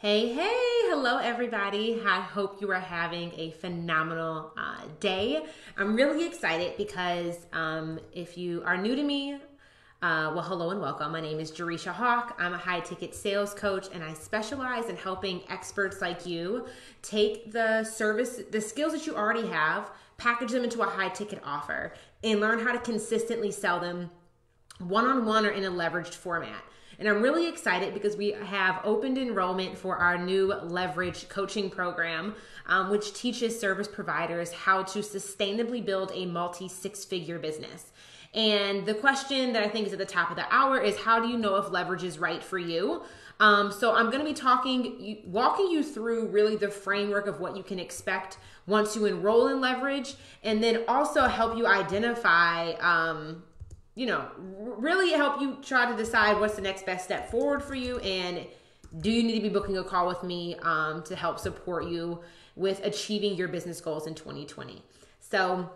Hey, hello everybody. I hope you are having a phenomenal day. I'm really excited because if you are new to me, hello and welcome. My name is Jereshia. I'm a high ticket sales coach and I specialize in helping experts like you take the skills that you already have, package them into a high ticket offer, and learn how to consistently sell them one-on-one or in a leveraged format. And I'm really excited because we have opened enrollment for our new leverage coaching program, which teaches service providers how to sustainably build a multi-six-figure business. And the question that I think is at the top of the hour is, how do you know if leverage is right for you? So I'm going to be walking you through really the framework of what you can expect once you enroll in leverage, and then also help you identify really help you try to decide what's the next best step forward for you, and do you need to be booking a call with me to help support you with achieving your business goals in 2020. So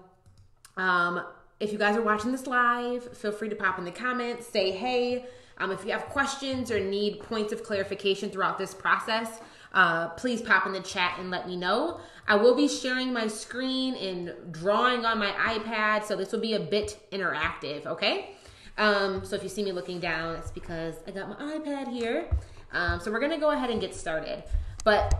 if you guys are watching this live, feel free to pop in the comments, say hey. If you have questions or need points of clarification throughout this process, please pop in the chat and let me know. I will be sharing my screen and drawing on my iPad, so this will be a bit interactive, okay? So if you see me looking down, it's because I got my iPad here. So we're gonna go ahead and get started. But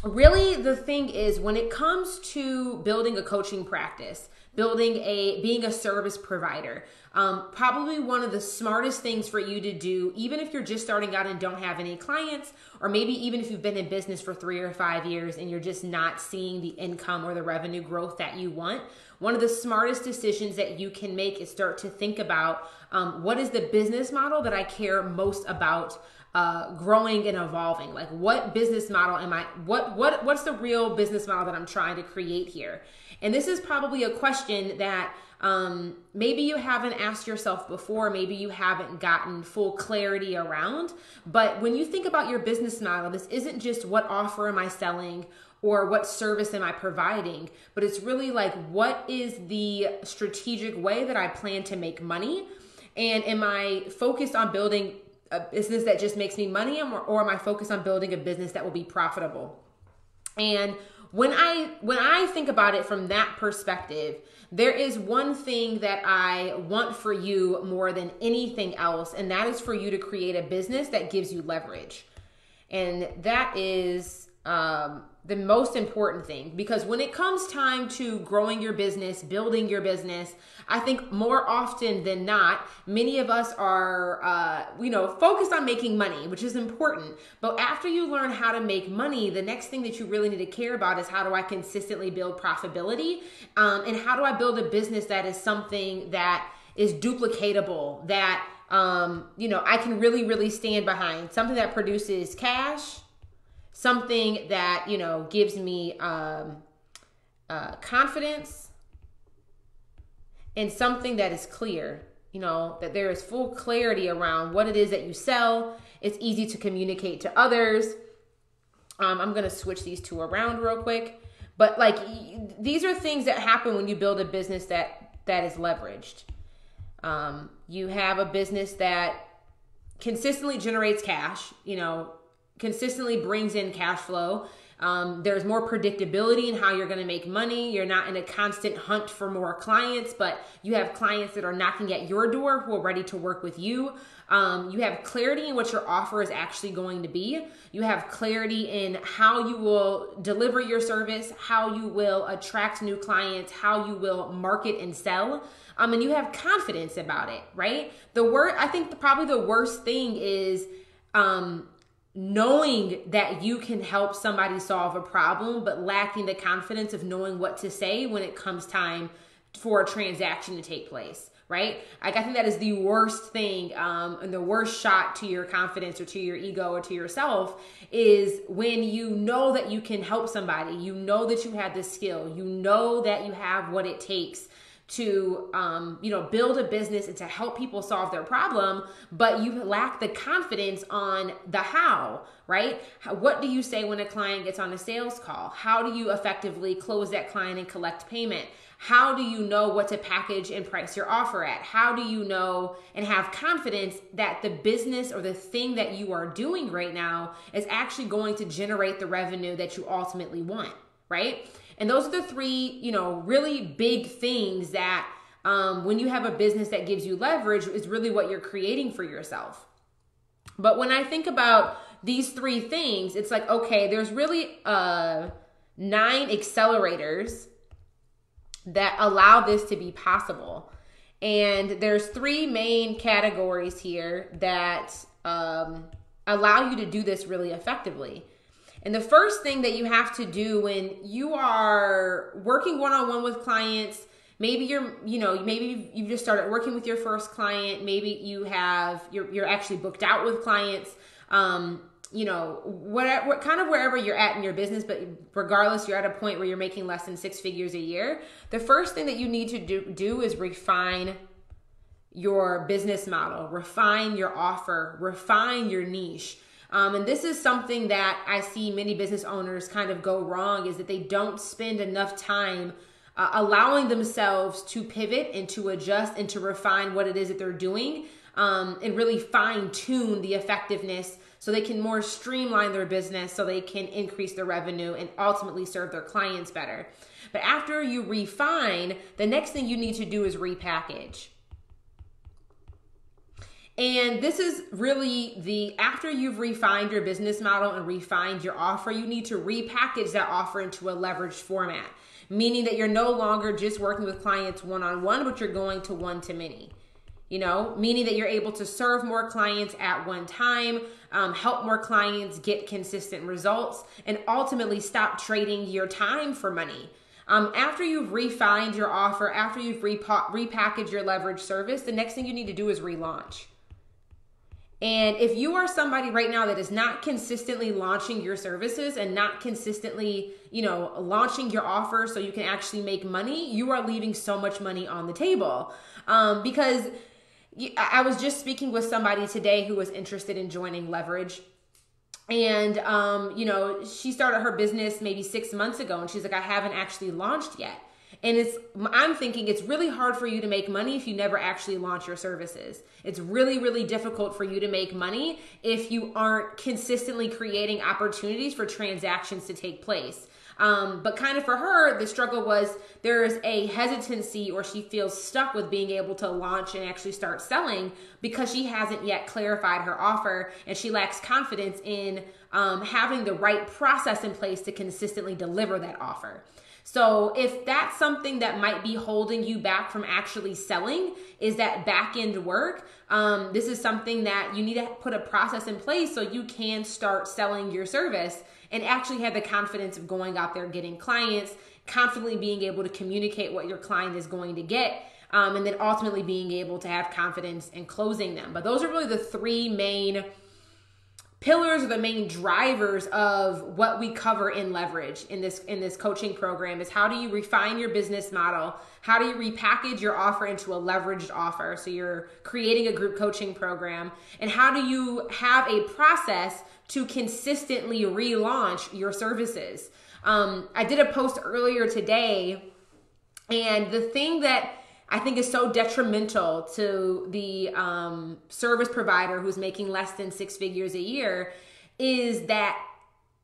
really the thing is, when it comes to building a coaching practice, being a service provider, probably one of the smartest things for you to do, even if you're just starting out and don't have any clients, or maybe even if you've been in business for 3 or 5 years and you're just not seeing the income or the revenue growth that you want, one of the smartest decisions that you can make is start to think about what is the business model that I care most about growing and evolving. Like, what business model am I, what's the real business model that I'm trying to create here? And this is probably a question that maybe you haven't asked yourself before, maybe you haven't gotten full clarity around. But when you think about your business model, this isn't just what offer am I selling or what service am I providing, but it's really like, what is the strategic way that I plan to make money? And am I focused on building a business that just makes me money, or am I focused on building a business that will be profitable? And when I think about it from that perspective, there is one thing that I want for you more than anything else, and that is for you to create a business that gives you leverage. And that is the most important thing, because when it comes time to growing your business, building your business, I think more often than not, many of us are, focused on making money, which is important. But after you learn how to make money, the next thing that you really need to care about is, how do I consistently build profitability? And how do I build a business that is something that is duplicatable, that, I can really, really stand behind, something that produces cash, something that, gives me confidence, and something that is clear, that there is full clarity around what it is that you sell. It's easy to communicate to others. I'm going to switch these two around real quick. But these are things that happen when you build a business that is leveraged. You have a business that consistently generates cash, consistently brings in cash flow. There's more predictability in how you're going to make money. You're not in a constant hunt for more clients, but you have clients that are knocking at your door who are ready to work with you. You have clarity in what your offer is actually going to be. You have clarity in how you will deliver your service, how you will attract new clients, how you will market and sell. And you have confidence about it, right? I think probably the worst thing is, knowing that you can help somebody solve a problem, but lacking the confidence of knowing what to say when it comes time for a transaction to take place, right? I think that is the worst thing, and the worst shot to your confidence or to your ego or to yourself, is when you know that you can help somebody, you know that you have this skill, you know that you have what it takes to, build a business and to help people solve their problem, but you lack the confidence on the how, right? What do you say when a client gets on a sales call? How do you effectively close that client and collect payment? How do you know what to package and price your offer at? How do you know and have confidence that the business or the thing that you are doing right now is actually going to generate the revenue that you ultimately want, right? And those are the three, really big things that when you have a business that gives you leverage is really what you're creating for yourself. But when I think about these three things, it's like, okay, there's really 9 accelerators that allow this to be possible. And there's 3 main categories here that allow you to do this really effectively. And the first thing that you have to do when you are working one-on-one with clients, maybe maybe you just started working with your first client, maybe you're actually booked out with clients, whatever, kind of wherever you're at in your business, but regardless, you're at a point where you're making less than 6 figures a year. The first thing that you need to do is refine your business model, refine your offer, refine your niche. And this is something that I see many business owners kind of go wrong, is that they don't spend enough time allowing themselves to pivot and to adjust and to refine what it is that they're doing, and really fine tune the effectiveness so they can more streamline their business, so they can increase their revenue and ultimately serve their clients better. But after you refine, the next thing you need to do is repackage. And this is really after you've refined your business model and refined your offer, you need to repackage that offer into a leveraged format, meaning that you're no longer just working with clients one-on-one, but you're going to one-to-many. Meaning that you're able to serve more clients at one time, help more clients get consistent results, and ultimately stop trading your time for money. After you've refined your offer, after you've repackaged your leverage service, the next thing you need to do is relaunch. And if you are somebody right now that is not consistently launching your services and not consistently, launching your offer so you can actually make money, you are leaving so much money on the table. Because I was just speaking with somebody today who was interested in joining Leverage. And, she started her business maybe 6 months ago, and she's like, I haven't actually launched yet. And I'm thinking it's really hard for you to make money if you never actually launch your services. It's really, really difficult for you to make money if you aren't consistently creating opportunities for transactions to take place. But kind of for her, the struggle was there's a hesitancy, or she feels stuck with being able to launch and actually start selling because she hasn't yet clarified her offer, and she lacks confidence in having the right process in place to consistently deliver that offer. So if that's something that might be holding you back from actually selling, is that back end work, this is something that you need to put a process in place so you can start selling your service and actually have the confidence of going out there, getting clients, confidently being able to communicate what your client is going to get, and then ultimately being able to have confidence in closing them. But those are really the 3 main pillars, or the main drivers of what we cover in Leverage in this coaching program. Is how do you refine your business model? How do you repackage your offer into a leveraged offer? So you're creating a group coaching program. And how do you have a process to consistently relaunch your services? I did a post earlier today, and the thing that I think is so detrimental to the service provider who's making less than 6 figures a year is that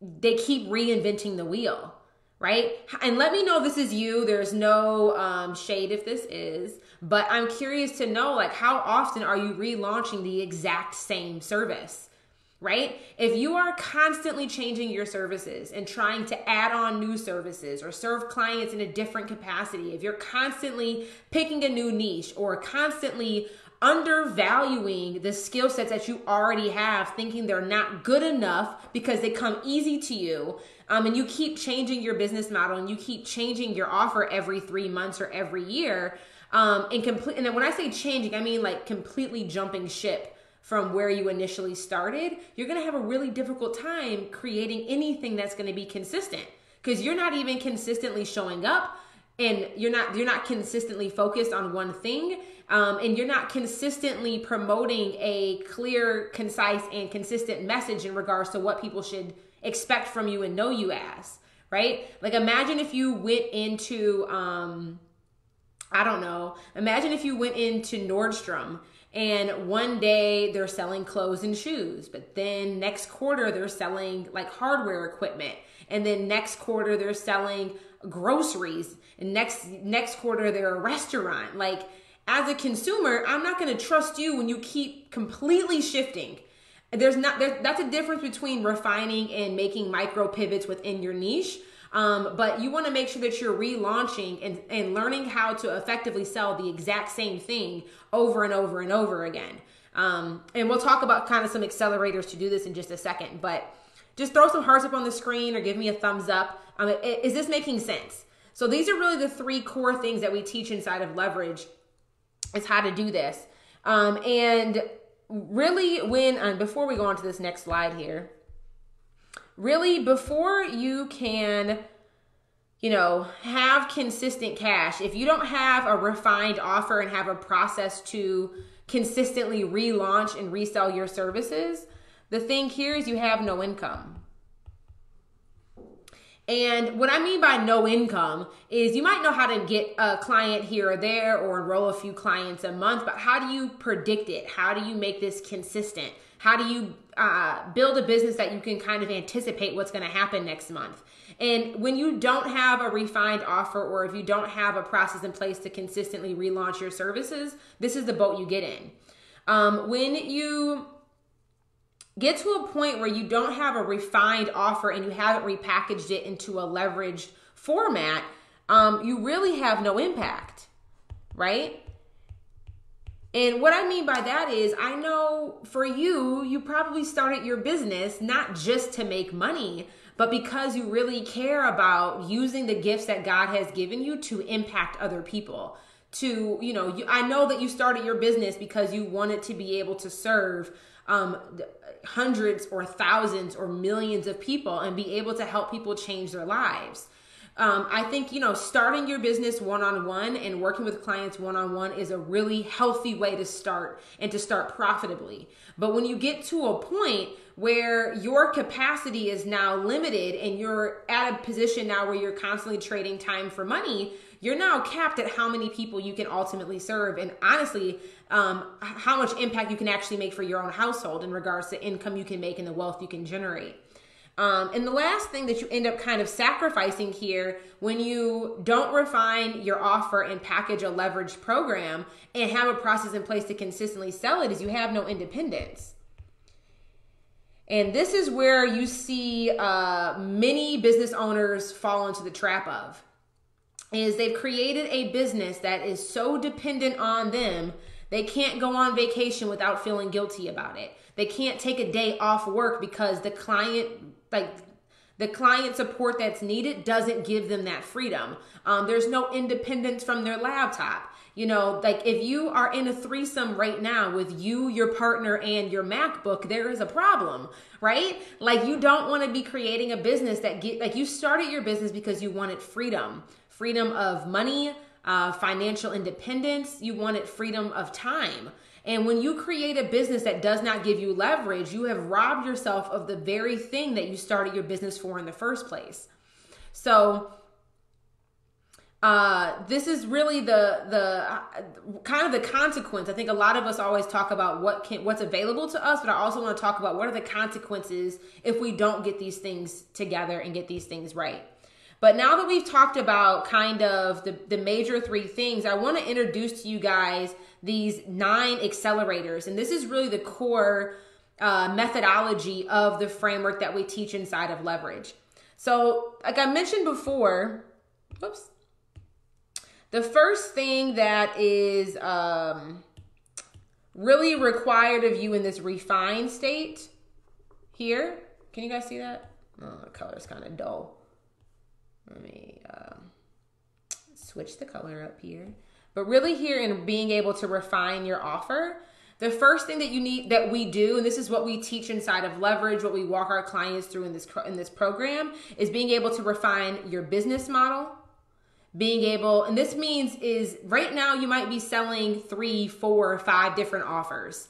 they keep reinventing the wheel, right? And let me know if this is you. There's no shade if this is, but I'm curious to know, like, how often are you relaunching the exact same service? Right? If you are constantly changing your services and trying to add on new services or serve clients in a different capacity, if you're constantly picking a new niche or constantly undervaluing the skill sets that you already have, thinking they're not good enough because they come easy to you, and you keep changing your business model and you keep changing your offer every 3 months or every year, and then when I say changing, I mean like completely jumping ship from where you initially started, you're going to have a really difficult time creating anything that's going to be consistent, because you're not even consistently showing up. and you're not consistently focused on one thing, and you're not consistently promoting a clear, concise, and consistent message in regards to what people should expect from you and know you as, right? Like imagine if you went into, imagine if you went into Nordstrom and one day they're selling clothes and shoes, but then next quarter they're selling like hardware equipment. And then next quarter they're selling groceries, and next quarter they're a restaurant. Like as a consumer, I'm not going to trust you when you keep completely shifting. That's a difference between refining and making micro pivots within your niche. But you want to make sure that you're relaunching and learning how to effectively sell the exact same thing over and over and over again. And we'll talk about kind of some accelerators to do this in just a second, but just throw some hearts up on the screen or give me a thumbs up. Is this making sense? So these are really the 3 core things that we teach inside of Leverage, is how to do this. And really before we go on to this next slide here, really before you can, have consistent cash, if you don't have a refined offer and have a process to consistently relaunch and resell your services, the thing here is you have no income. And what I mean by no income is you might know how to get a client here or there or enroll a few clients a month, but how do you predict it? How do you make this consistent? How do you build a business that you can kind of anticipate what's going to happen next month? And when you don't have a refined offer, or if you don't have a process in place to consistently relaunch your services, this is the boat you get in. When you get to a point where you don't have a refined offer and you haven't repackaged it into a leveraged format, you really have no impact, right? And what I mean by that is, I know for you probably started your business not just to make money, but because you really care about using the gifts that God has given you to impact other people. I know that you started your business because you wanted to be able to serve hundreds or thousands or millions of people and be able to help people change their lives. I think, starting your business one-on-one and working with clients one-on-one is a really healthy way to start and to start profitably. But when you get to a point where your capacity is now limited and you're at a position now where you're constantly trading time for money, you're now capped at how many people you can ultimately serve, and honestly, how much impact you can actually make for your own household in regards to income you can make and the wealth you can generate. And the last thing that you end up kind of sacrificing here when you don't refine your offer and package a leveraged program and have a process in place to consistently sell it is you have no independence. And this is where you see many business owners fall into the trap of, is they've created a business that is so dependent on them, they can't go on vacation without feeling guilty about it. They can't take a day off work because the client support that's needed doesn't give them that freedom. There's no independence from their laptop. If you are in a threesome right now with you, your partner, and your MacBook, there is a problem, right? Like, you don't want to be creating a business you started your business because you wanted freedom of money, financial independence. You wanted freedom of time. And when you create a business that does not give you leverage, you have robbed yourself of the very thing that you started your business for in the first place. So this is really the kind of the consequence. I think a lot of us always talk about what's available to us, but I also want to talk about what are the consequences if we don't get these things together and get these things right. But now that we've talked about kind of the major 3 things, I want to introduce to you guys these 9 accelerators. And this is really the core methodology of the framework that we teach inside of Leverage. So like I mentioned before, the first thing that is really required of you in this refined state here, can you guys see that? Oh, the color is kind of dull. Let me switch the color up here. But really here in being able to refine your offer, the first thing that we do, and this is what we teach inside of Leverage, what we walk our clients through in this program, is being able to refine your business model, being able, and this means is right now you might be selling 3, 4, 5 different offers.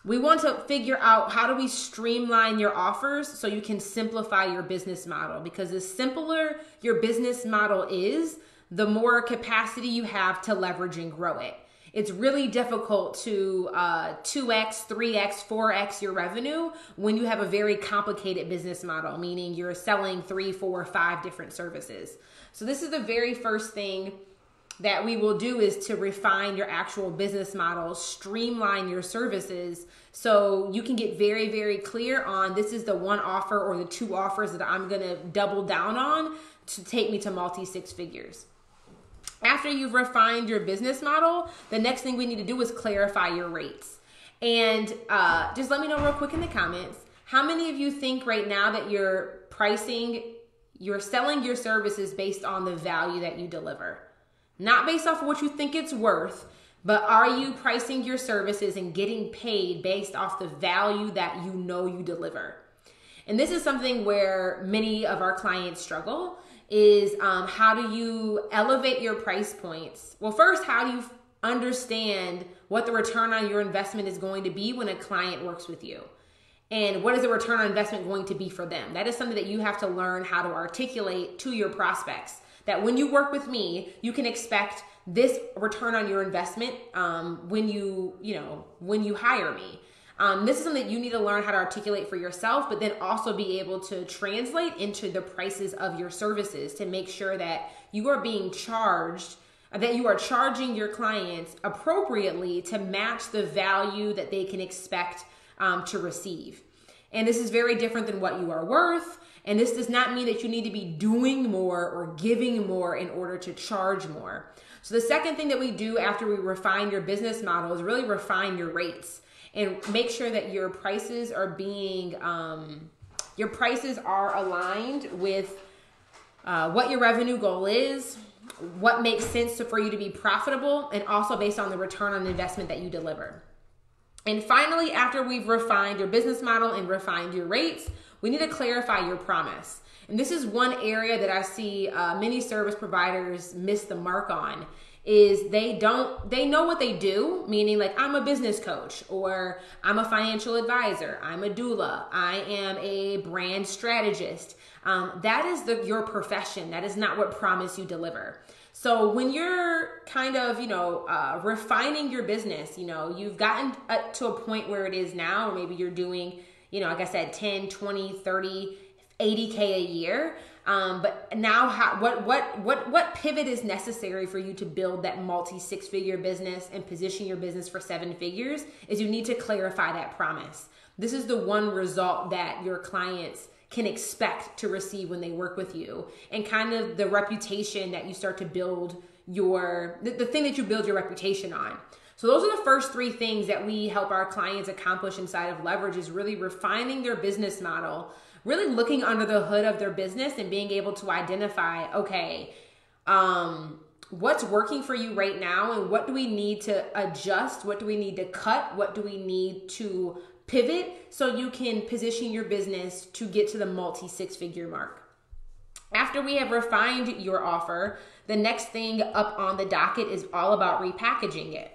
We want to figure out how do we streamline your offers so you can simplify your business model, because the simpler your business model is, the more capacity you have to leverage and grow it. It's really difficult to 2x, 3x, 4x your revenue when you have a very complicated business model, meaning you're selling 3, 4, 5 different services. So this is the very first thing that we will do, is to refine your actual business model, streamline your services so you can get very, very clear on this is the one offer or the 2 offers that I'm going to double down on to take me to multi-6 figures. After you've refined your business model, the next thing we need to do is clarify your rates. And just let me know real quick in the comments, how many of you think right now that you're selling your services based on the value that you deliver? Not based off of what you think it's worth, but are you pricing your services and getting paid based off the value that you know you deliver? And this is something where many of our clients struggle, is how do you elevate your price points? Well, first, how do you understand what the return on your investment is going to be when a client works with you? And what is the return on investment going to be for them? That is something that you have to learn how to articulate to your prospects. That when you work with me, you can expect this return on your investment when you hire me. This is something that you need to learn how to articulate for yourself, but then also be able to translate into the prices of your services to make sure that you are being charged, that you are charging your clients appropriately to match the value that they can expect to receive. And this is very different than what you are worth. And this does not mean that you need to be doing more or giving more in order to charge more. So the second thing that we do after we refine your business model is really refine your rates and make sure that your prices are aligned with what your revenue goal is, what makes sense for you to be profitable, and also based on the return on investment that you deliver. And finally, after we've refined your business model and refined your rates, we need to clarify your promise. And this is one area that I see many service providers miss the mark on, is they know what they do, meaning like I'm a business coach, or I'm a financial advisor, I'm a doula, I am a brand strategist. That is your profession. That is not what promise you deliver. So when you're kind of, refining your business, you've gotten to a point where it is now, or maybe you're doing, like I said, 10, 20, 30, 80K a year. But now what pivot is necessary for you to build that multi-6-figure business and position your business for 7 figures is you need to clarify that promise. This is the one result that your clients can expect to receive when they work with you, and kind of the reputation that you start to build the thing that you build your reputation on. So those are the first 3 things that we help our clients accomplish inside of Leverage, is really refining their business model, really looking under the hood of their business and being able to identify, okay, what's working for you right now, and what do we need to adjust? What do we need to cut? What do we need to pivot so you can position your business to get to the multi-6-figure mark? After we have refined your offer, the next thing up on the docket is all about repackaging it.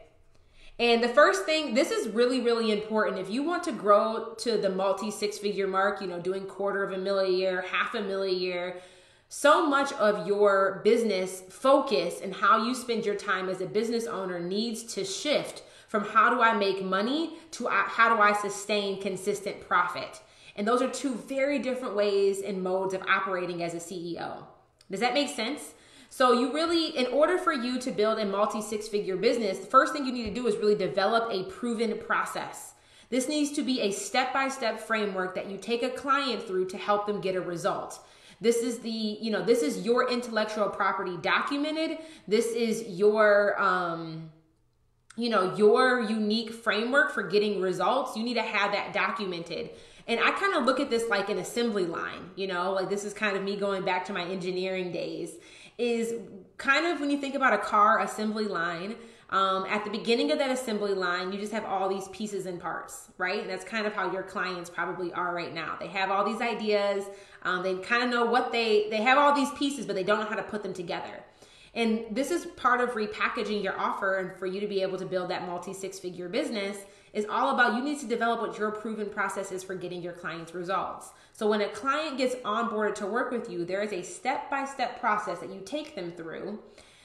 And the first thing, this is really, really important. If you want to grow to the multi-6-figure mark, doing $250,000 a year, $500,000 a year, so much of your business focus and how you spend your time as a business owner needs to shift from how do I make money to how do I sustain consistent profit. And those are 2 very different ways and modes of operating as a CEO. Does that make sense? So you really, in order for you to build a multi-6-figure business, the first thing you need to do is really develop a proven process. This needs to be a step-by-step framework that you take a client through to help them get a result. This is this is your intellectual property documented. This is your unique framework for getting results. You need to have that documented. And I kind of look at this like an assembly line, like this is kind of me going back to my engineering days, is kind of when you think about a car assembly line, At the beginning of that assembly line, you just have all these pieces and parts, right? And that's kind of how your clients probably are right now. They have all these ideas. They kind of know what they have all these pieces, but they don't know how to put them together. And this is part of repackaging your offer, and for you to be able to build that multi-six-figure business is all about, you need to develop what your proven process is for getting your clients results. So when a client gets onboarded to work with you, there is a step-by-step process that you take them through.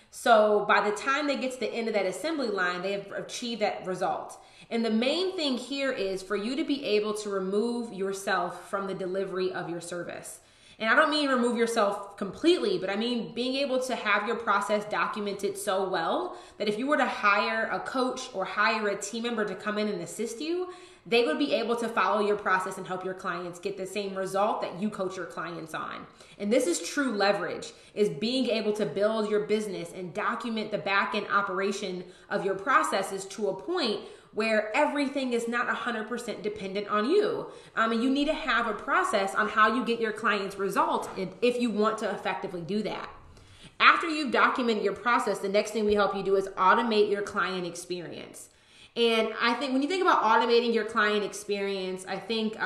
So by the time they get to the end of that assembly line, they have achieved that result. And the main thing here is for you to be able to remove yourself from the delivery of your service. And I don't mean remove yourself completely, but I mean being able to have your process documented so well that if you were to hire a coach or hire a team member to come in and assist you, they would be able to follow your process and help your clients get the same result that you coach your clients on. And this is true leverage, is being able to build your business and document the back-end operation of your processes to a point where everything is not 100% dependent on you. And you need to have a process on how you get your clients results if you want to effectively do that. After you've documented your process, the next thing we help you do is automate your client experience. And I think when you think about automating your client experience, I think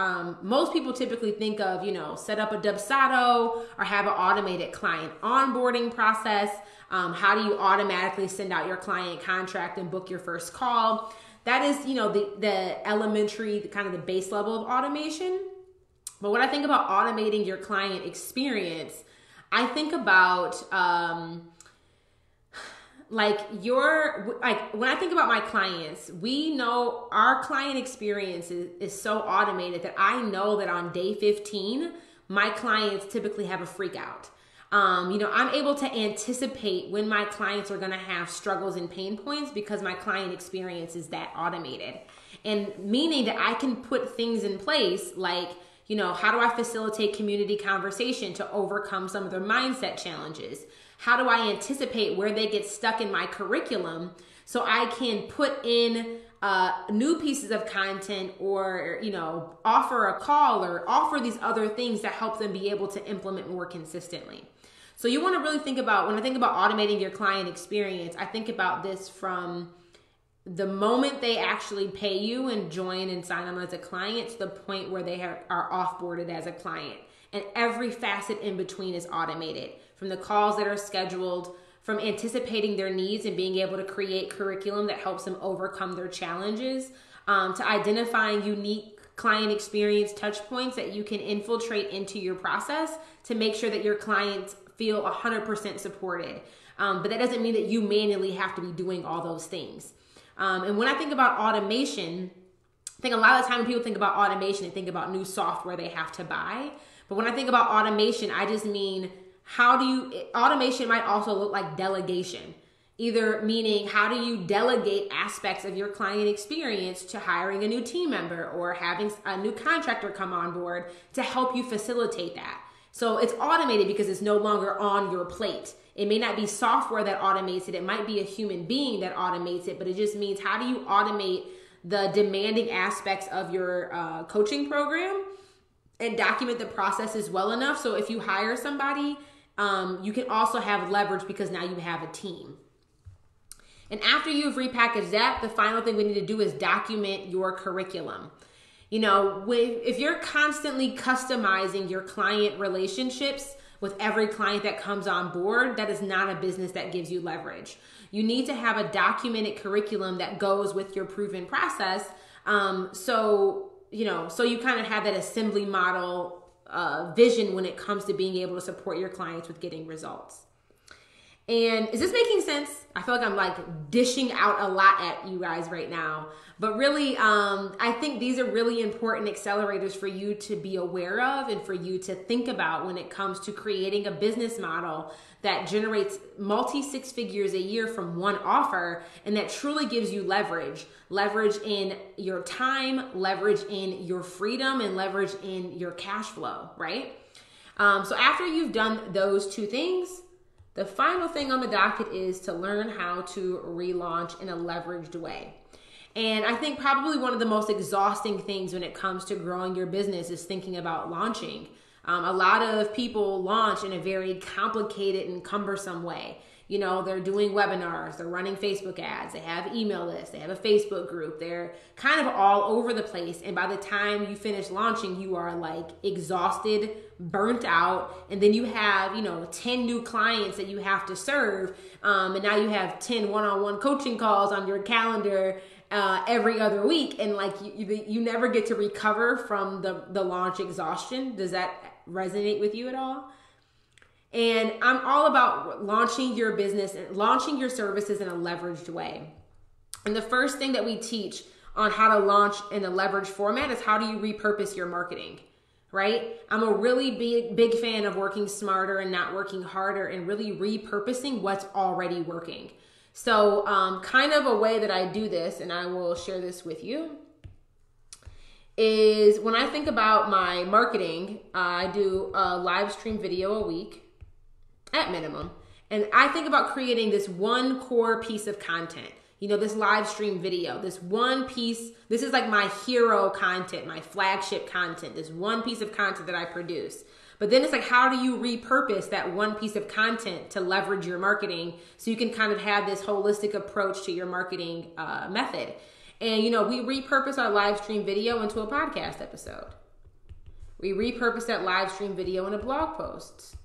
most people typically think of, set up a Dubsado or have an automated client onboarding process. How do you automatically send out your client contract and book your first call? That is, the elementary, kind of the base level of automation. But when I think about automating your client experience, I think about when I think about my clients, we know our client experience is so automated that I know that on day 15, my clients typically have a freak out. I'm able to anticipate when my clients are going to have struggles and pain points because my client experience is that automated. And meaning that I can put things in place like, how do I facilitate community conversation to overcome some of their mindset challenges? How do I anticipate where they get stuck in my curriculum so I can put in new pieces of content or, offer a call or offer these other things that help them be able to implement more consistently. So you want to really think about, when I think about automating your client experience, I think about this from the moment they actually pay you and join and sign on as a client to the point where they are offboarded as a client. And every facet in between is automated, from the calls that are scheduled, from anticipating their needs and being able to create curriculum that helps them overcome their challenges, to identifying unique client experience touch points that you can infiltrate into your process to make sure that your clients feel 100% supported. But that doesn't mean that you manually have to be doing all those things. And when I think about automation, I think a lot of the time when people think about automation, they think about new software they have to buy. But when I think about automation, I just mean automation might also look like delegation. Either meaning, how do you delegate aspects of your client experience to hiring a new team member or having a new contractor come on board to help you facilitate that? So it's automated because it's no longer on your plate. It may not be software that automates it. It might be a human being that automates it, but it just means, how do you automate the demanding aspects of your coaching program and document the processes well enough so if you hire somebody, you can also have leverage because now you have a team. And after you've repackaged that, the final thing we need to do is document your curriculum. If you're constantly customizing your client relationships with every client that comes on board, that is not a business that gives you leverage. You need to have a documented curriculum that goes with your proven process. So you kind of have that assembly model vision when it comes to being able to support your clients with getting results. And is this making sense? I feel like I'm dishing out a lot at you guys right now. But really, I think these are really important accelerators for you to be aware of and for you to think about when it comes to creating a business model that generates multi-six figures a year from one offer and that truly gives you leverage. Leverage in your time, leverage in your freedom, and leverage in your cash flow, right? So after you've done those two things, the final thing on the docket is to learn how to relaunch in a leveraged way. And I think probably one of the most exhausting things when it comes to growing your business is thinking about launching. A lot of people launch in a very complicated and cumbersome way. They're doing webinars, they're running Facebook ads, they have email lists, they have a Facebook group. They're kind of all over the place. And by the time you finish launching, you are like exhausted, burnt out. And then you have, 10 new clients that you have to serve. And now you have 10 one-on-one coaching calls on your calendar every other week. And like you never get to recover from the launch exhaustion. Does that resonate with you at all? And I'm all about launching your business and launching your services in a leveraged way. And the first thing that we teach on how to launch in a leveraged format is how do you repurpose your marketing, right? I'm a really big fan of working smarter and not working harder and really repurposing what's already working. So kind of a way that I do this, and I will share this with you, is when I think about my marketing, I do a live stream video a week at minimum. And I think about creating this one core piece of content, this live stream video, this one piece. This is like my hero content, my flagship content, this one piece of content that I produce. But then it's like, how do you repurpose that one piece of content to leverage your marketing so you can kind of have this holistic approach to your marketing method? And, we repurpose our live stream video into a podcast episode. We repurpose that live stream video in a blog post.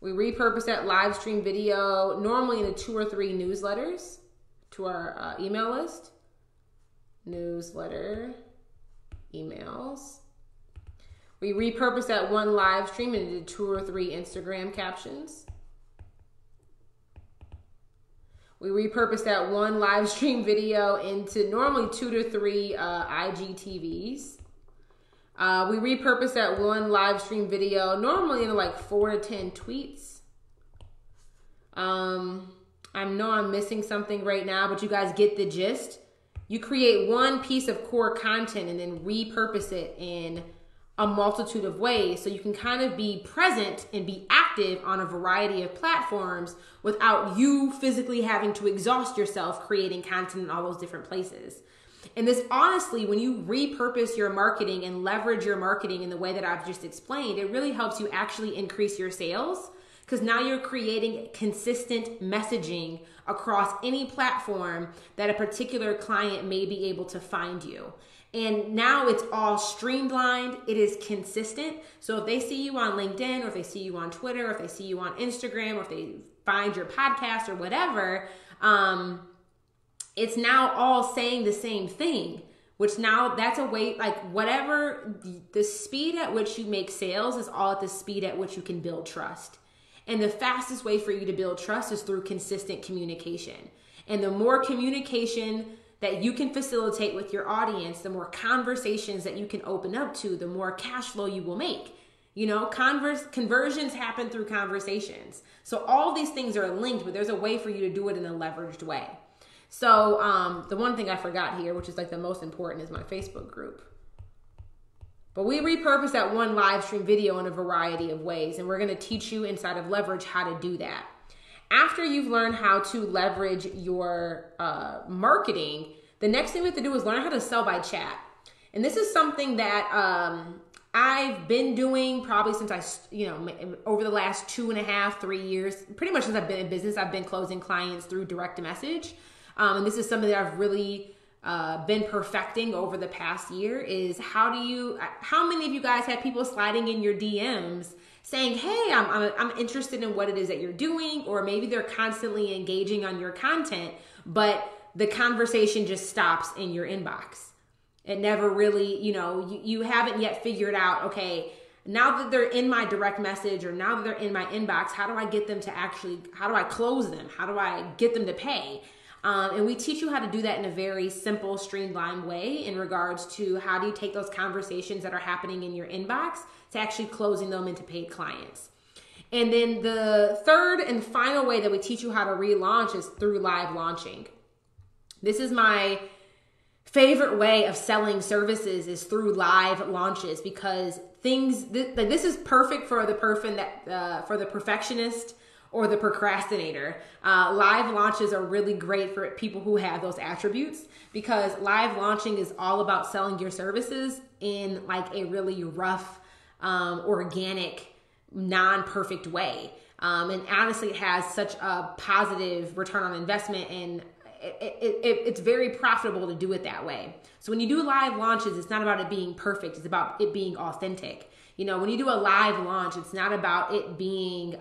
We repurpose that live stream video normally into 2 or 3 newsletters to our email list. Newsletter, emails. We repurpose that one live stream into 2 or 3 Instagram captions. We repurpose that one live stream video into normally 2 to 3 IGTVs. We repurpose that one live stream video normally into like 4 to 10 tweets. I know I'm missing something right now, but you guys get the gist. You create one piece of core content and then repurpose it in a multitude of ways so you can kind of be present and be active on a variety of platforms without you physically having to exhaust yourself creating content in all those different places. And this, honestly, when you repurpose your marketing and leverage your marketing in the way that I've just explained, it really helps you actually increase your sales, because now you're creating consistent messaging across any platform that a particular client may be able to find you. And now it's all streamlined. It is consistent. So if they see you on LinkedIn, or if they see you on Twitter, or if they see you on Instagram, or if they find your podcast or whatever, it's now all saying the same thing, which now that's a way, like whatever the speed at which you make sales is all at the speed at which you can build trust. And the fastest way for you to build trust is through consistent communication. And the more communication that you can facilitate with your audience, the more conversations that you can open up to, the more cash flow you will make. Conversions happen through conversations. So all these things are linked, but there's a way for you to do it in a leveraged way. So the one thing I forgot here, which is like the most important, is my Facebook group. But we repurpose that one live stream video in a variety of ways, and we're going to teach you inside of Leverage how to do that. After you've learned how to leverage your marketing, the next thing we have to do is learn how to sell by chat. And this is something that I've been doing probably since over the last 2.5, 3 years, pretty much since I've been in business. I've been closing clients through direct message. And this is something that I've really been perfecting over the past year, is how many of you guys have people sliding in your DMs saying, hey, I'm interested in what it is that you're doing, or maybe they're constantly engaging on your content, but the conversation just stops in your inbox. It never really, you haven't yet figured out, okay, now that they're in my direct message, or now that they're in my inbox, how do I get them to how do I close them? How do I get them to pay? And we teach you how to do that in a very simple, streamlined way in regards to how do you take those conversations that are happening in your inbox to actually closing them into paid clients. And then the third and final way that we teach you how to relaunch is through live launching. This is my favorite way of selling services, is through live launches, because this is perfect for the for the perfectionist or the procrastinator. Live launches are really great for people who have those attributes, because live launching is all about selling your services in like a really rough, organic, non-perfect way. And honestly, it has such a positive return on investment, and it's very profitable to do it that way. So when you do live launches, it's not about it being perfect. It's about it being authentic. You know, when you do a live launch, it's not about it being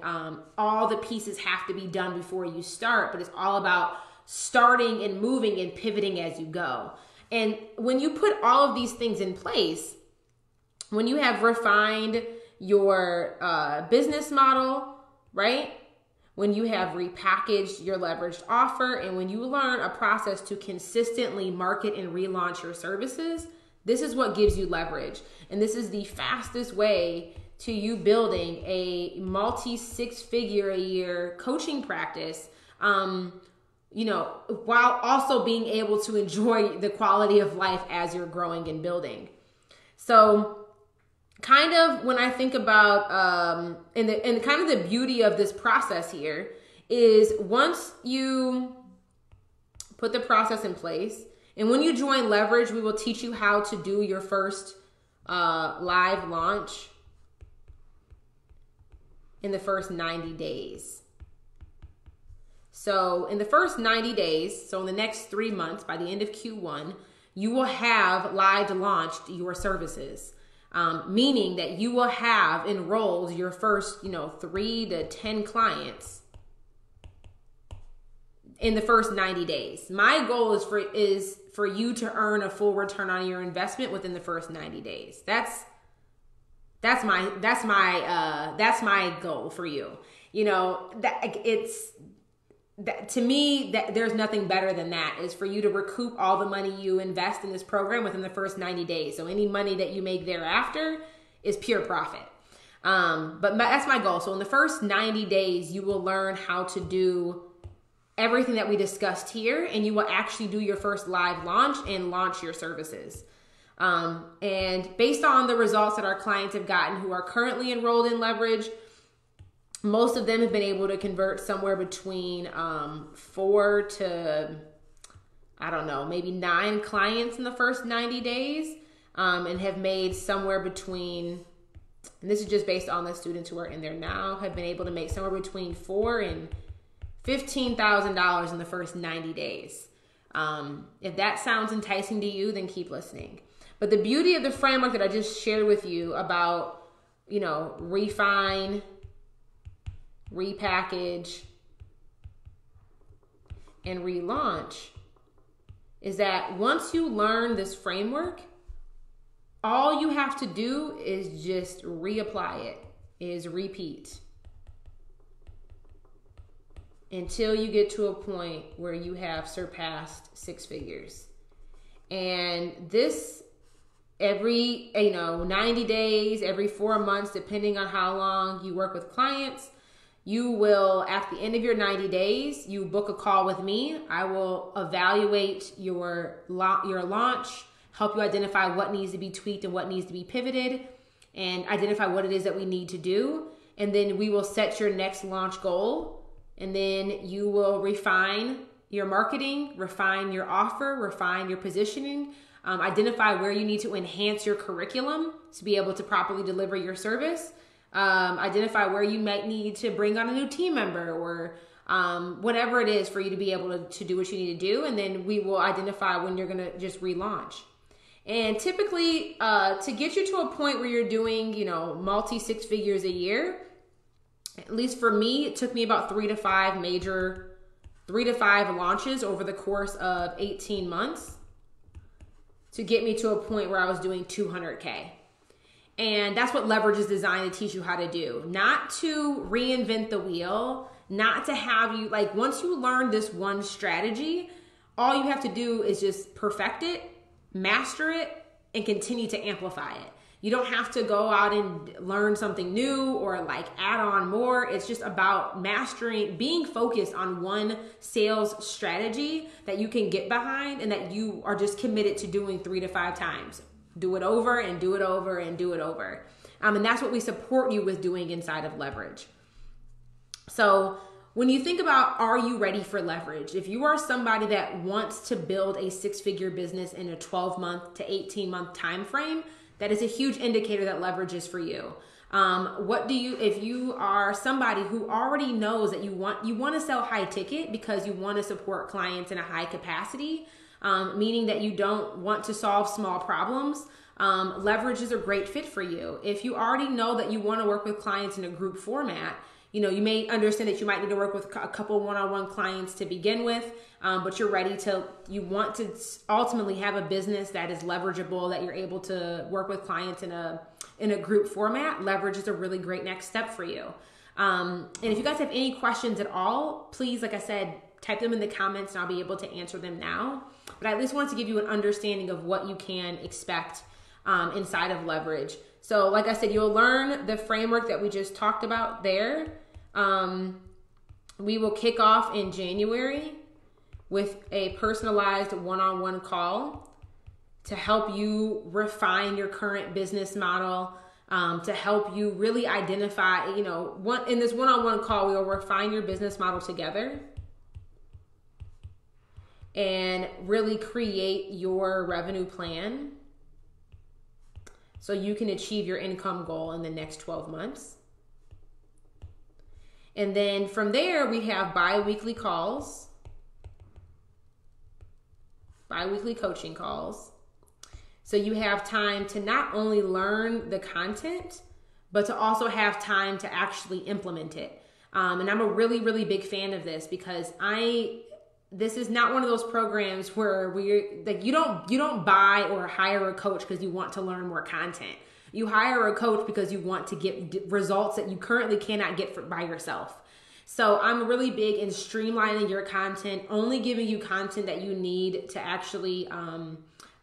all the pieces have to be done before you start, but it's all about starting and moving and pivoting as you go. And when you put all of these things in place, when you have refined your business model, right? When you have repackaged your leveraged offer, and when you learn a process to consistently market and relaunch your services, this is what gives you leverage. And this is the fastest way to you building a multi-six-figure-a-year coaching practice, you know, while also being able to enjoy the quality of life as you're growing and building. So kind of when I think about, and kind of the beauty of this process here is once you put the process in place, and when you join Leverage, we will teach you how to do your first live launch in the first 90 days. So in the first 90 days, so in the next 3 months, by the end of Q1, you will have live launched your services. Meaning that you will have enrolled your first, 3 to 10 clients in the first 90 days. My goal is for you to earn a full return on your investment within the first 90 days. That's my goal for you. To me, there's nothing better than that, is for you to recoup all the money you invest in this program within the first 90 days. So any money that you make thereafter is pure profit. But that's my goal. So in the first 90 days, you will learn how to do everything that we discussed here, and you will actually do your first live launch and launch your services. And based on the results that our clients have gotten who are currently enrolled in Leverage, most of them have been able to convert somewhere between 4 to, maybe 9 clients in the first 90 days, and have made somewhere between, and this is just based on the students who are in there now, have been able to make somewhere between $4,000 and $15,000 in the first 90 days. If that sounds enticing to you, then keep listening. But the beauty of the framework that I just shared with you about, refine, repackage, and relaunch is that once you learn this framework, all you have to do is just reapply it, is repeat until you get to a point where you have surpassed 6 figures. And this every 90 days, every 4 months, depending on how long you work with clients, you will, at the end of your 90 days, you book a call with me. I will evaluate your launch, help you identify what needs to be tweaked and what needs to be pivoted, and identify what it is that we need to do. And then we will set your next launch goal. And then you will refine your marketing, refine your offer, refine your positioning, identify where you need to enhance your curriculum to be able to properly deliver your service. Identify where you might need to bring on a new team member, or whatever it is for you to be able to do what you need to do. And then we will identify when you're going to just relaunch. And typically, to get you to a point where you're doing, multi 6 figures a year, at least for me, it took me about 3 to 5 launches over the course of 18 months to get me to a point where I was doing 200K. And that's what Leverage is designed to teach you how to do. Not to reinvent the wheel, not to have you, once you learn this one strategy, all you have to do is just perfect it, master it, and continue to amplify it. You don't have to go out and learn something new or add on more. It's just about mastering, being focused on one sales strategy that you can get behind and that you are just committed to doing 3 to 5 times. Do it over and do it over and do it over. And that's what we support you with doing inside of Leverage. So when you think about, are you ready for Leverage? If you are somebody that wants to build a 6-figure business in a 12-month to 18-month time frame, that is a huge indicator that Leverage is for you. If you are somebody who already knows that you want to sell high ticket because you want to support clients in a high capacity, meaning that you don't want to solve small problems, leverage is a great fit for you. If you already know that you want to work with clients in a group format, you may understand that you might need to work with a couple one-on-one clients to begin with, but you want to ultimately have a business that is leverageable, that you're able to work with clients in a group format. Leverage is a really great next step for you. And if you guys have any questions at all, please, like I said, type them in the comments and I'll be able to answer them now. But I at least wanted to give you an understanding of what you can expect inside of leverage. So like I said, you'll learn the framework that we just talked about there. We will kick off in January with a personalized one-on-one call to help you refine your current business model, to help you really identify, in this one-on-one call, we will refine your business model together and really create your revenue plan so you can achieve your income goal in the next 12 months. And then from there, we have bi-weekly calls, bi-weekly coaching calls. So you have time to not only learn the content, but to also have time to actually implement it. And I'm a really, really big fan of this because this is not one of those programs where you don't buy or hire a coach because you want to learn more content. You hire a coach because you want to get results that you currently cannot get by yourself. So I'm really big in streamlining your content, only giving you content that you need to actually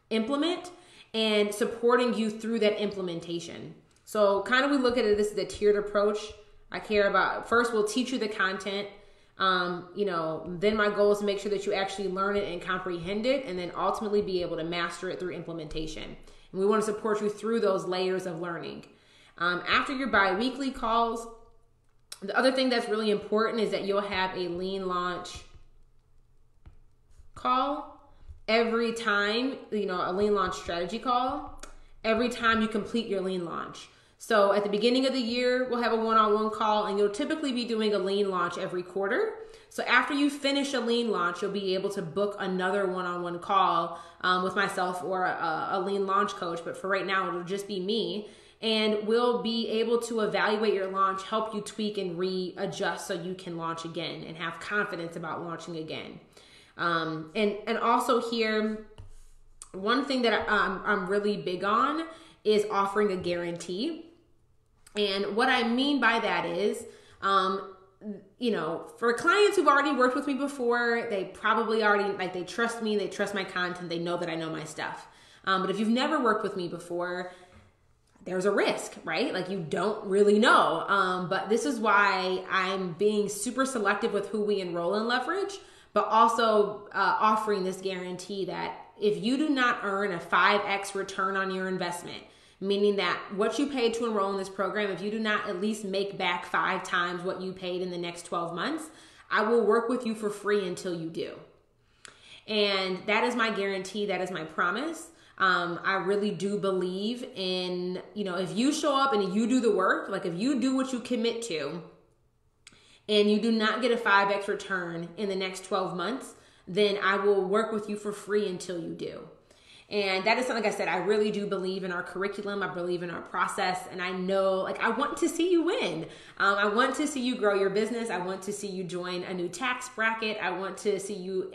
implement, and supporting you through that implementation. So kind of we look at it, this is a tiered approach. I care about, first we'll teach you the content. Then my goal is to make sure that you actually learn it and comprehend it, and then ultimately be able to master it through implementation. And we want to support you through those layers of learning. After your bi-weekly calls, the other thing that's really important is that you'll have a lean launch call every time, a lean launch strategy call, every time you complete your lean launch. So at the beginning of the year, we'll have a one-on-one call, and you'll typically be doing a lean launch every quarter. So after you finish a lean launch, you'll be able to book another one-on-one call with myself or a lean launch coach. But for right now, it'll just be me. And we'll be able to evaluate your launch, help you tweak and readjust so you can launch again and have confidence about launching again. And also here, one thing that I'm really big on is offering a guarantee. And what I mean by that is, for clients who've already worked with me before, they probably already, they trust me, they trust my content, they know that I know my stuff. But if you've never worked with me before, there's a risk, right? You don't really know. But this is why I'm being super selective with who we enroll in leverage, but also offering this guarantee that if you do not earn a 5x return on your investment, meaning that what you paid to enroll in this program, if you do not at least make back 5 times what you paid in the next 12 months, I will work with you for free until you do. And that is my guarantee. That is my promise. I really do believe in, if you show up and you do the work, if you do what you commit to and you do not get a 5x return in the next 12 months, then I will work with you for free until you do. And that is something, like I said, I really do believe in our curriculum. I believe in our process. And I know, I want to see you win. I want to see you grow your business. I want to see you join a new tax bracket. I want to see you,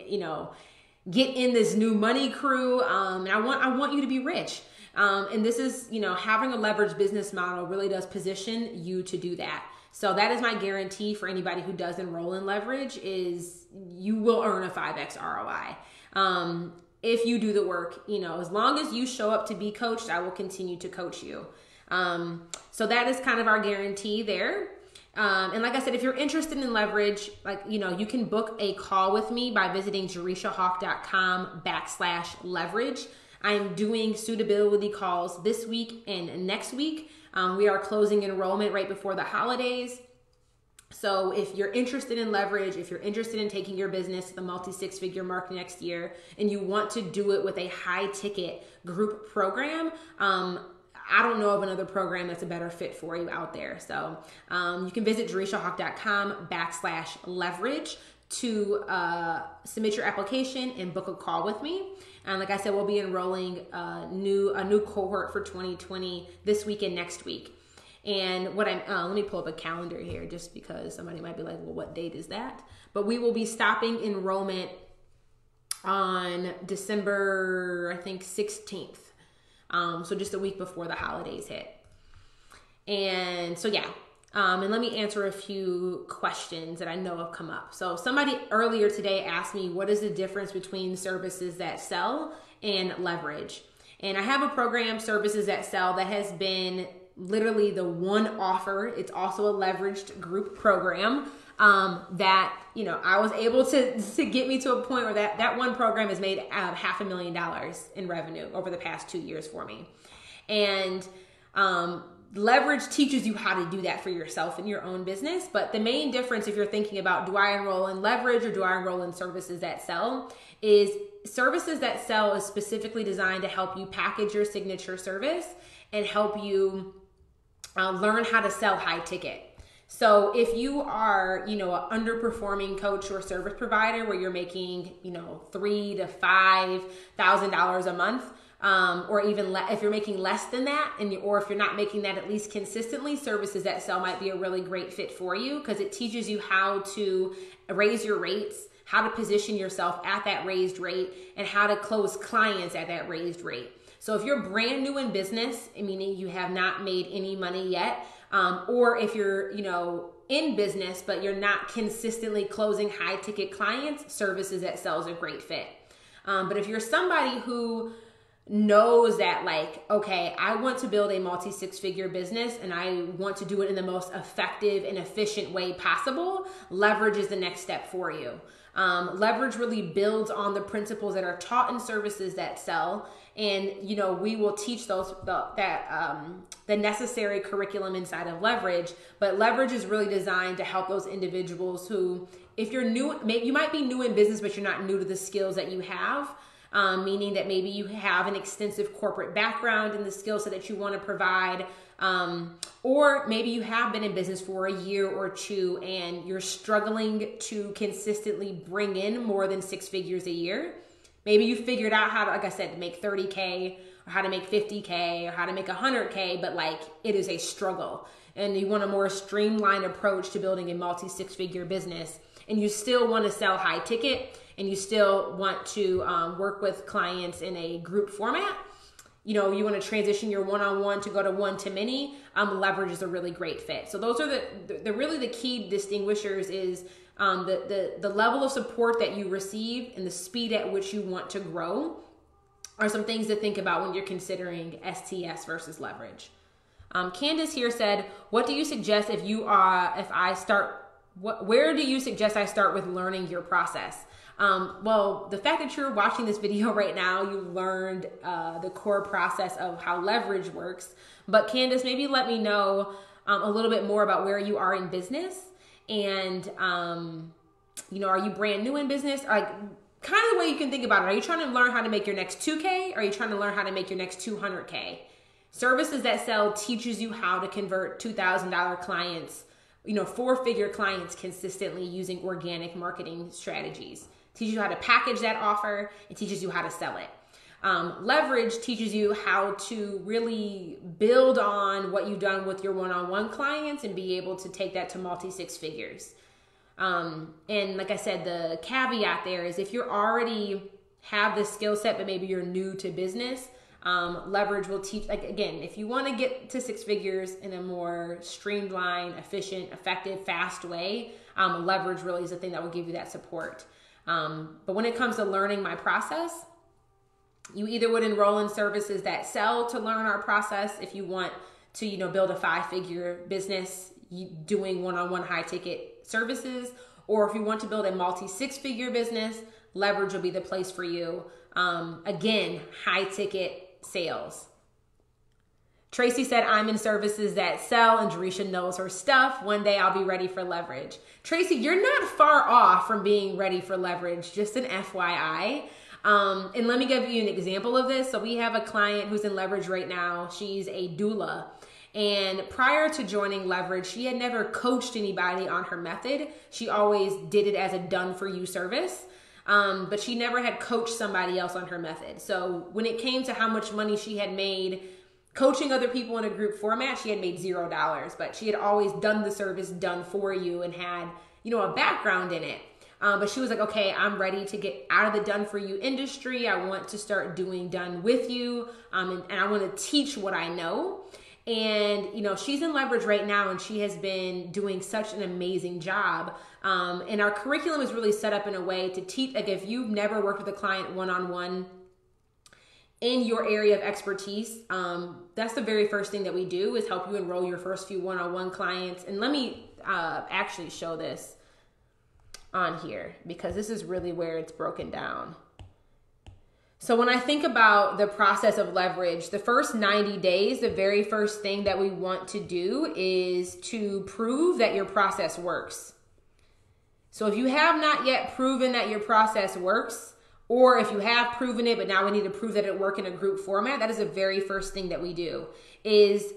get in this new money crew. And I want you to be rich. And this is, having a leveraged business model really does position you to do that. So that is my guarantee for anybody who does enroll in leverage is you will earn a 5x ROI. If you do the work, as long as you show up to be coached, I will continue to coach you. So that is kind of our guarantee there. And like I said, if you're interested in leverage, you can book a call with me by visiting JereshiaHawk.com/leverage. I'm doing suitability calls this week and next week. We are closing enrollment right before the holidays. So if you're interested in leverage, if you're interested in taking your business to the multi-6-figure mark next year, and you want to do it with a high ticket group program, I don't know of another program that's a better fit for you out there. So you can visit JereshiaHawk.com/leverage to submit your application and book a call with me. And like I said, we'll be enrolling a new cohort for 2020 this week and next week. And what let me pull up a calendar here just because somebody might be like, well, what date is that? But we will be stopping enrollment on December, I think, 16th. So just a week before the holidays hit. And so, yeah. And let me answer a few questions that I know have come up. So somebody earlier today asked me, what is the difference between services that sell and leverage? And I have a program, Services That Sell, that has been literally the one offer. It's also a leveraged group program that, you know, I was able to get me to a point where that one program has made $500,000 in revenue over the past 2 years for me. And leverage teaches you how to do that for yourself in your own business. But the main difference, if you're thinking about, do I enroll in leverage or do I enroll in Services That Sell, is Services That Sell is specifically designed to help you package your signature service and help you learn how to sell high ticket. So if you are, you know, an underperforming coach or service provider where you're making, you know, $3,000 to $5,000 a month, or even if you're making less than that, or if you're not making that at least consistently, Services That Sell might be a really great fit for you because it teaches you how to raise your rates, how to position yourself at that raised rate, and how to close clients at that raised rate. So if you're brand new in business, meaning you have not made any money yet, or if you're, you know, in business, but you're not consistently closing high ticket clients, Services That Sell is a great fit. But if you're somebody who knows that, like, okay, I want to build a multi-six-figure business and I want to do it in the most effective and efficient way possible, leverage is the next step for you. Leverage really builds on the principles that are taught in Services That Sell. And, you know, we will teach the necessary curriculum inside of leverage, but leverage is really designed to help those individuals who, if you're new, maybe you might be new in business, but you're not new to the skills that you have, meaning that maybe you have an extensive corporate background in the skill set that you want to provide, or maybe you have been in business for a year or two and you're struggling to consistently bring in more than 6 figures a year. Maybe you figured out how to, like I said, to make 30K or how to make 50K or how to make 100K, but like it is a struggle and you want a more streamlined approach to building a multi-6-figure business, and you still want to sell high ticket and you still want to work with clients in a group format. You know, you want to transition your one-on-one to go to one-to-many, leverage is a really great fit. So those are the really the key distinguishers is the level of support that you receive and the speed at which you want to grow are some things to think about when you're considering STS versus leverage. Candice here said, what do you suggest where do you suggest I start with learning your process? Well, the fact that you're watching this video right now, you learned the core process of how leverage works. But Candice, maybe let me know a little bit more about where you are in business. And, you know, are you brand new in business? Like, kind of the way you can think about it. Are you trying to learn how to make your next 2K? Or are you trying to learn how to make your next 200K? Services That Sell teaches you how to convert $2,000 clients, you know, 4-figure clients consistently using organic marketing strategies. Teaches you how to package that offer. It teaches you how to sell it. Leverage teaches you how to really build on what you've done with your one-on-one clients and be able to take that to multi-6 figures. And like I said, the caveat there is if you already have the skill set, but maybe you're new to business, leverage will teach, like, again, if you want to get to 6 figures in a more streamlined, efficient, effective, fast way, leverage really is the thing that will give you that support. But when it comes to learning my process, you either would enroll in Services That Sell to learn our process if you want to, you know, build a 5-figure business doing one-on-one high ticket services, or if you want to build a multi-6-figure business, leverage will be the place for you. Again, high ticket sales. Tracy said, I'm in Services That Sell and Jereshia knows her stuff. One day I'll be ready for leverage. Tracy, you're not far off from being ready for leverage, just an FYI. And let me give you an example of this. So we have a client who's in Leverage right now. She's a doula. And prior to joining Leverage, she had never coached anybody on her method. She always did it as a done-for-you service. But she never had coached somebody else on her method. So when it came to how much money she had made coaching other people in a group format, she had made $0, but she had always done the service done for you and had, a background in it. But she was like, okay, I'm ready to get out of the done for you industry. I want to start doing done with you. And I want to teach what I know. And, she's in Leverage right now, and she has been doing such an amazing job. And our curriculum is really set up in a way to teach, like if you've never worked with a client one-on-one in your area of expertise, that's the very first thing that we do is help you enroll your first few one-on-one clients. And let me actually show this on here, because this is really where it's broken down. So when I think about the process of Leverage, the first 90 days, the very first thing that we want to do is to prove that your process works. So if you have not yet proven that your process works, or if you have proven it, but now we need to prove that it works in a group format, that is the very first thing that we do, is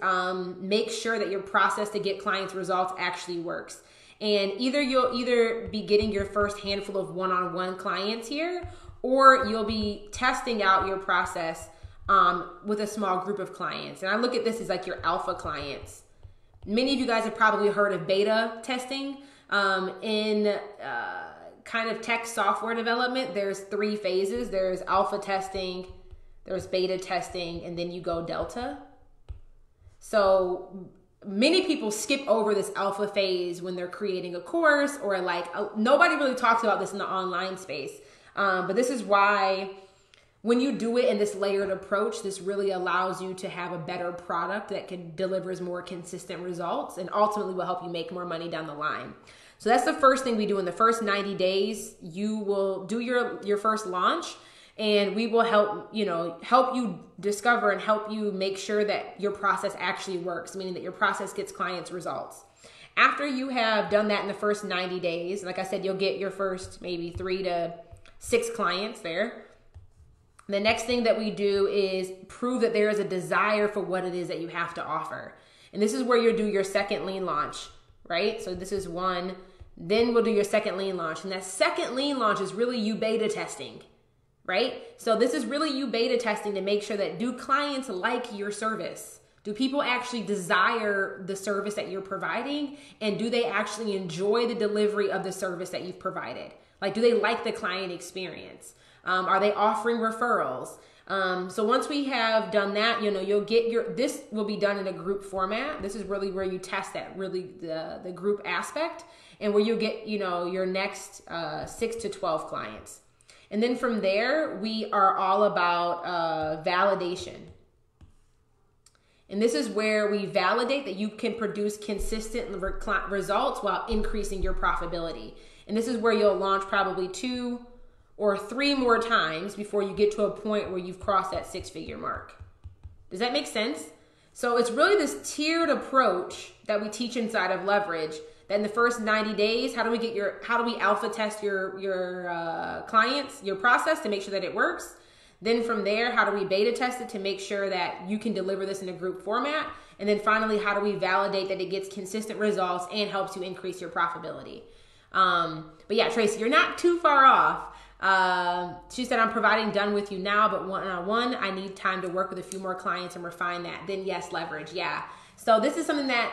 make sure that your process to get clients results actually works. And you'll either be getting your first handful of one-on-one clients here, or you'll be testing out your process with a small group of clients. And I look at this as like your alpha clients. Many of you guys have probably heard of beta testing. In kind of tech software development, there's 3 phases. There's alpha testing, there's beta testing, and then you go delta. So many people skip over this alpha phase when they're creating a course, or nobody really talks about this in the online space. But this is why when you do it in this layered approach, this really allows you to have a better product that delivers more consistent results and ultimately will help you make more money down the line. So that's the first thing we do in the first 90 days. You will do your first launch, and we will help you discover and help you make sure that your process actually works, meaning that your process gets clients results. After you have done that in the first 90 days, like I said, you'll get your first maybe 3 to 6 clients there. The next thing that we do is prove that there is a desire for what it is that you have to offer. And this is where you'll do your second lean launch, right? So this is one, then we'll do your second lean launch. And that second lean launch is really you beta testing, right? So this is really you beta testing to make sure that, do clients like your service? Do people actually desire the service that you're providing? And do they actually enjoy the delivery of the service that you've provided? Like, do they like the client experience? Are they offering referrals? So once we have done that, you'll get this will be done in a group format. This is really where you test that, really the group aspect, and where you'll get, your next 6 to 12 clients. And then from there, we are all about validation. And this is where we validate that you can produce consistent results while increasing your profitability. And this is where you'll launch probably 2 or 3 more times before you get to a point where you've crossed that 6-figure mark. Does that make sense? So it's really this tiered approach that we teach inside of Leverage, that in the first 90 days, how do we alpha test your clients, your process, to make sure that it works? Then from there, how do we beta test it to make sure that you can deliver this in a group format? And then finally, how do we validate that it gets consistent results and helps you increase your profitability? But yeah, Tracy, you're not too far off. She said, I'm providing done with you now, but one-on-one, I need time to work with a few more clients and refine that. Then yes, Leverage. Yeah. So this is something that,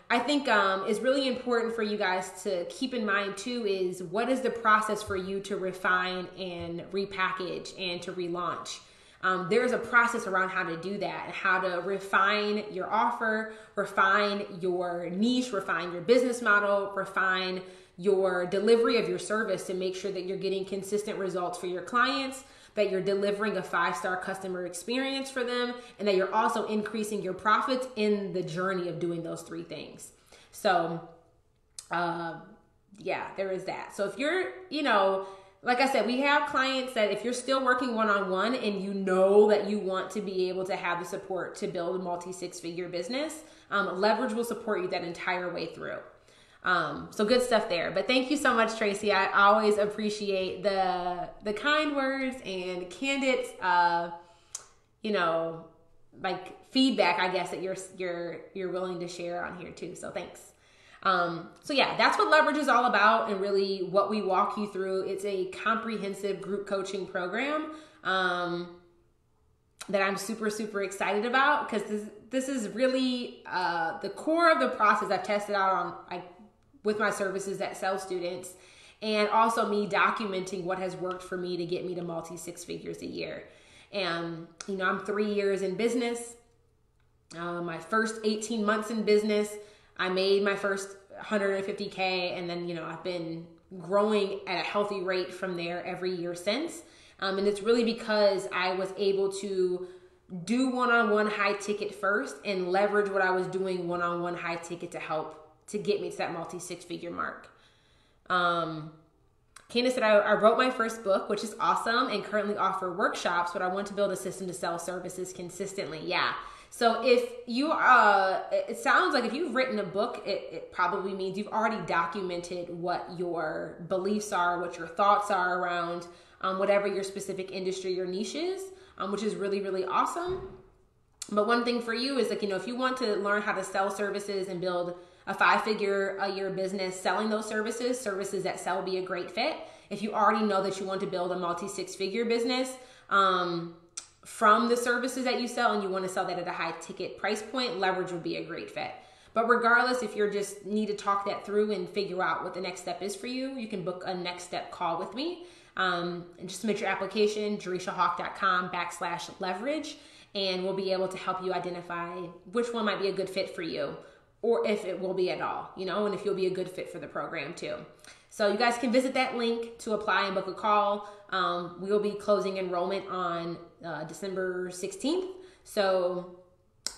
I think is really important for you guys to keep in mind too, is what is the process for you to refine and repackage and to relaunch? There's a process around how to do that, and how to refine your offer, refine your niche, refine your business model, refine your delivery of your service to make sure that you're getting consistent results for your clients, that you're delivering a 5-star customer experience for them, and that you're also increasing your profits in the journey of doing those 3 things. So, yeah, there is that. So if you're, like I said, we have clients that if you're still working one-on-one and you know that you want to be able to have the support to build a multi-6-figure business, Leverage will support you that entire way through. So good stuff there. But thank you so much, Tracy. I always appreciate the kind words and candid, like feedback, I guess, that you're willing to share on here too. So thanks. So yeah, that's what Leverage is all about, and really what we walk you through. It's a comprehensive group coaching program that I'm super, super excited about, because this is really the core of the process I've tested out on with my services that sell students, and also me documenting what has worked for me to get me to multi-six figures a year. And, I'm 3 years in business. My first 18 months in business, I made my first 150K, and then, I've been growing at a healthy rate from there every year since. And it's really because I was able to do one-on-one high ticket first and leverage what I was doing one-on-one high ticket to help to get me to that multi-six figure mark. Candice said, I wrote my first book, which is awesome, and currently offer workshops, but I want to build a system to sell services consistently. Yeah. So if you, it sounds like if you've written a book, it probably means you've already documented what your beliefs are, what your thoughts are around whatever your specific industry, your niche is, which is really, really awesome. But one thing for you is if you want to learn how to sell services and build a 5-figure a year business selling those services that sell be a great fit. If you already know that you want to build a multi-6-figure business from the services that you sell, and you want to sell that at a high ticket price point, Leverage would be a great fit. But regardless, if you're just need to talk that through and figure out what the next step is for you, you can book a next step call with me. And just submit your application, jereshahawk.com/leverage, and we'll be able to help you identify which one might be a good fit for you, or if it will be at all, and if you'll be a good fit for the program too. So you guys can visit that link to apply and book a call. We will be closing enrollment on December 16th. So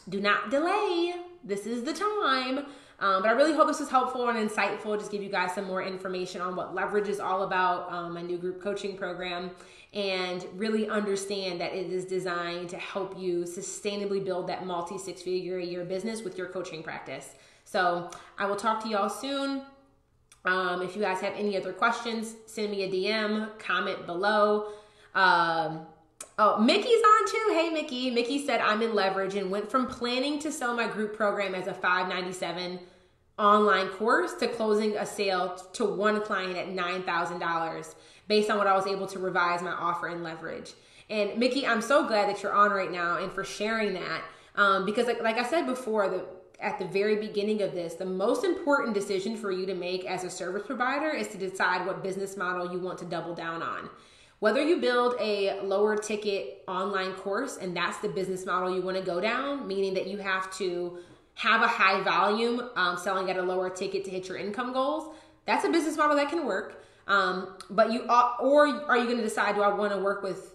do not delay. This is the time. But I really hope this was helpful and insightful. Just give you guys some more information on what Leverage is all about, my new group coaching program, and really understand that it is designed to help you sustainably build that multi-6-figure a year business with your coaching practice. So I will talk to y'all soon. If you guys have any other questions, send me a DM, comment below. Oh, Miki's on too. Hey, Miki. Miki said, I'm in Leverage and went from planning to sell my group program as a $597 online course to closing a sale to one client at $9,000 based on what I was able to revise my offer in Leverage. And Miki, I'm so glad that you're on right now and for sharing that. Because like I said before, at the very beginning of this, the most important decision for you to make as a service provider is to decide what business model you want to double down on. Whether you build a lower ticket online course and that's the business model you want to go down, meaning that you have to have a high volume selling at a lower ticket to hit your income goals, that's a business model that can work. But or are you going to decide, do I want to work with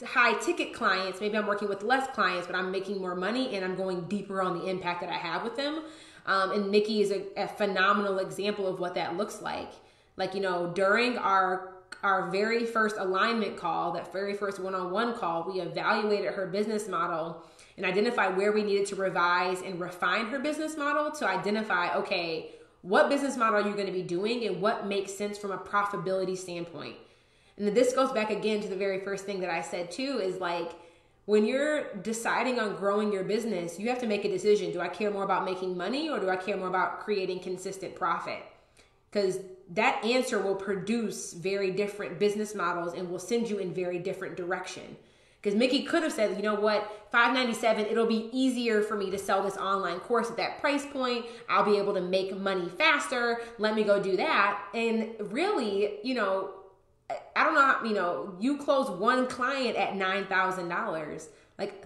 high ticket clients? Maybe I'm working with less clients, but I'm making more money and I'm going deeper on the impact that I have with them. And Miki is a phenomenal example of what that looks like. During our very first alignment call, that very first one-on-one call, we evaluated her business model and identified where we needed to revise and refine her business model to identify, okay, what business model are you going to be doing and what makes sense from a profitability standpoint? And then this goes back again to the very first thing that I said too, is when you're deciding on growing your business, you have to make a decision. Do I care more about making money or do I care more about creating consistent profit? Because that answer will produce very different business models and will send you in very different direction. Because Miki could have said, you know what, $597, it'll be easier for me to sell this online course at that price point. I'll be able to make money faster. Let me go do that. And really, I don't know, you close one client at $9,000.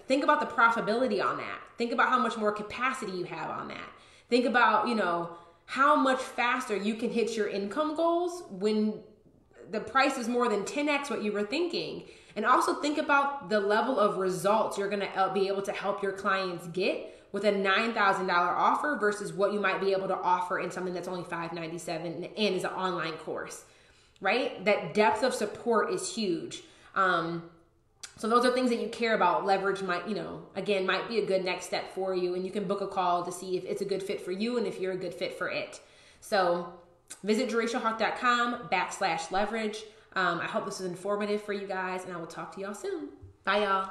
Think about the profitability on that. Think about how much more capacity you have on that. Think about, how much faster you can hit your income goals when the price is more than 10x what you were thinking. And also think about the level of results you're going to be able to help your clients get with a $9,000 offer versus what you might be able to offer in something that's only $597 and is an online course, right? That depth of support is huge. So those are things that you care about. Leverage might, again, might be a good next step for you. And you can book a call to see if it's a good fit for you and if you're a good fit for it. So visit JereshiaHawk.com/leverage. I hope this was informative for you guys, and I will talk to y'all soon. Bye, y'all.